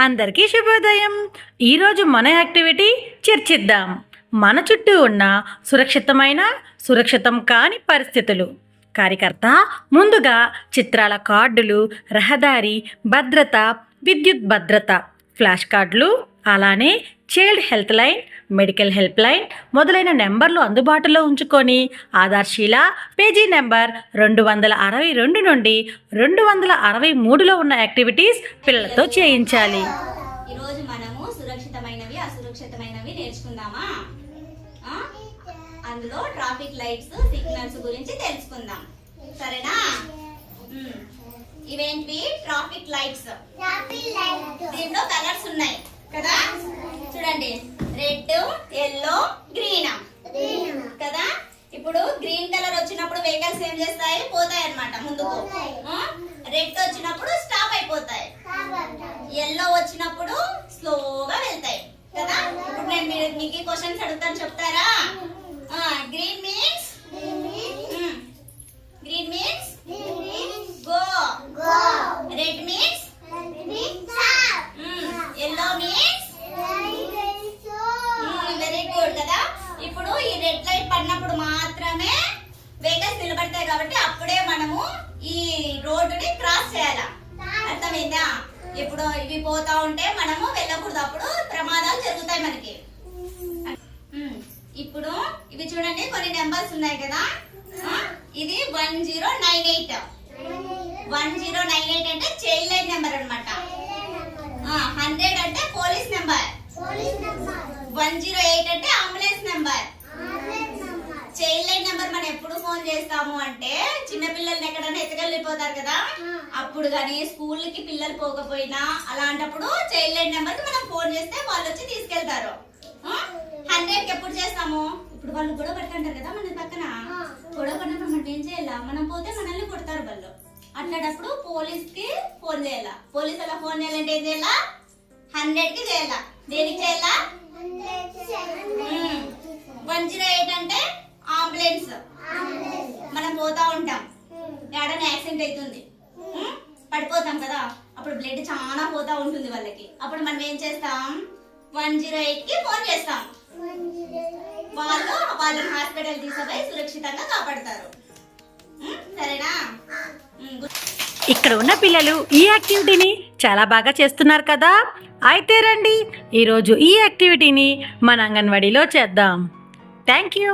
అందరికీ శుభోదయం. ఈరోజు మన యాక్టివిటీ చర్చిద్దాం. మన చుట్టూ ఉన్న సురక్షితం కాని పరిస్థితులు. కార్యకర్త ముందుగా చిత్రాల కార్డులు, రహదారి భద్రత, విద్యుత్ భద్రత, ఫ్లాష్ కార్డులు, అలానే child health line, medical help line మొదలైన నెంబర్లు అందుబాటులో ఉంచుకొని ఆధార్శీల పేజీ నెంబర్ 262 నుండి 263లో ఉన్న యాక్టివిటీస్ పిల్లలతో చేయించాలి. ఈరోజు మనము సురక్షితమైనవి అసురక్షితమైనవి నేర్చుకుందామా? అందులో ట్రాఫిక్ లైట్స్, సిగ్నల్స్ గురించి తెలుసుకుందాం. సరేనా? ఇవేంటి? Traffic lights. దీంట్లో కలర్స్ ఉన్నాయి కదా, చూడండి. రెడ్, ఎల్లో, గ్రీన్ కదా. ఇప్పుడు గ్రీన్ కలర్ వచ్చినప్పుడు వెహికల్స్ ఏం చేస్తాయి? పోతాయి అన్నమాట ముందుకు. రెడ్ వచ్చినప్పుడు స్టాప్ అయిపోతాయి. ఎల్లో వచ్చినప్పుడు స్లోగా వెళ్తాయి కదా. ఇప్పుడు నేను మీకు క్వశ్చన్స్ అడుగుతాను, చెప్తారా? Green means go. Red means yellow means very good కదా. ఇప్పుడు ఈ రెడ్ లైట్ పడినప్పుడు మాత్రమే వెహికల్స్ నిలబడతాయి కాబట్టి అప్పుడే మనము ఈ రోడ్డుని క్రాస్ చేయాలా. అర్థమైందా? ఇప్పుడు ఇవి పోతా ఉంటే మనము వెళ్ళకూడదు, అప్పుడు ప్రమాదాలు జరుగుతాయి మనకి. ఇప్పుడు ఇవి చూడండి, కొన్ని నెంబర్స్ ఉన్నాయి కదా. ఇది 1098. 1098 అంటే చైల్డ్ లైన్ నెంబర్ అన్నమాట. 100 అంటే పోలీస్ నెంబర్. 108 అంటే ambulance number. Child line number మనం ఎప్పుడు ఫోన్ చేస్తాము అంటే చిన్న పిల్లల్ని ఎక్కడైనా ఎత్తుకెళ్ళిపోతారు కదా, అప్పుడు కానీ స్కూల్కి పిల్లలు పోకపోయినా అలాంటప్పుడు చైల్డ్ లైన్ నెంబర్ కి మనం ఫోన్ చేస్తే వాళ్ళు వచ్చి తీసుకెళ్తారు. 100కి ఎప్పుడు చేస్తాము? ఇప్పుడు వాళ్ళు గొడవ పడుతుంటారు కదా మన పక్కన. గొడవ పడినప్పుడు మనం ఏం చేయాలా? మనం పోతే మనల్ని కొడతారు వాళ్ళు. అట్లాంటప్పుడు పోలీస్ కి ఫోన్ చేయాలా. పోలీస్ అలా ఫోన్ చేయాలంటే ఏం చేయాలా? 100కి చేయాలా. దేనికి చేయాలా? 108 అంటే అంబులెన్స్. మనం పోతా ఉంటాం, ఏడైనా యాక్సిడెంట్ అవుతుంది, పడిపోతాం కదా, అప్పుడు బ్లడ్ చాలా పోతా ఉంటుంది వాళ్ళకి. అప్పుడు మనం ఏం చేస్తాం? 108కి ఫోన్ చేస్తాం. వాళ్ళని హాస్పిటల్ తీసుకుపోయి సురక్షితంగా కాపాడతారు. సరేనా? ఇక్కడ ఉన్న పిల్లలు ఈ యాక్టివిటీని చాలా బాగా చేస్తున్నారు కదా. అయితే రండి ఈరోజు ఈ యాక్టివిటీని మన అంగన్వాడీలో చేద్దాం. Thank you.